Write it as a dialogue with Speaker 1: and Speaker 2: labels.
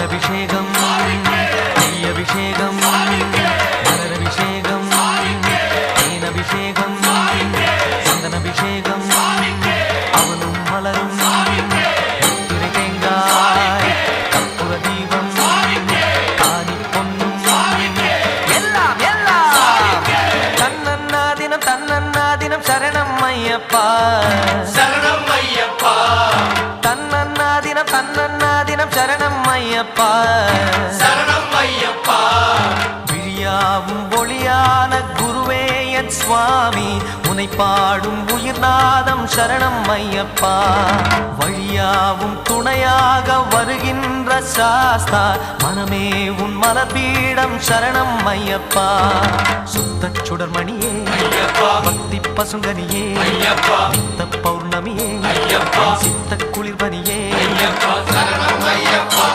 Speaker 1: பாலபிஷேகம் நெய்யபிஷேகம் மலரபிஷேகம் தேனபிஷேகம் சந்தனபிஷேகம் அவனும் மலரும் திரை தேங்காய் கற்பூர தீபம் காணி பொன்னும் எல்லாம் எல்லாம் தன்னன்னாதினம் சரணம் ஐயப்பா
Speaker 2: சரணம் ஐயப்பா
Speaker 1: தன்னன்னாதினம் சரணம் ஐயப்பா
Speaker 2: சரணம் ஐயப்பா
Speaker 1: விழியாவும் ஒளியான குருவே என் சுவாமி உனை பாடும் உயிர்நாதம் சரணம் ஐயப்பா வழியாவும் துணையாக வருகின்ற சாஸ்தா மனமே உன் மலபீடம் சரணம் ஐயப்பா சுத்த சுடர்மணியே பக்தி பசுங்கனியே நித்த பௌர்ணமியே சித்த குளிர்பனியே
Speaker 2: சரணம் ஐயப்பா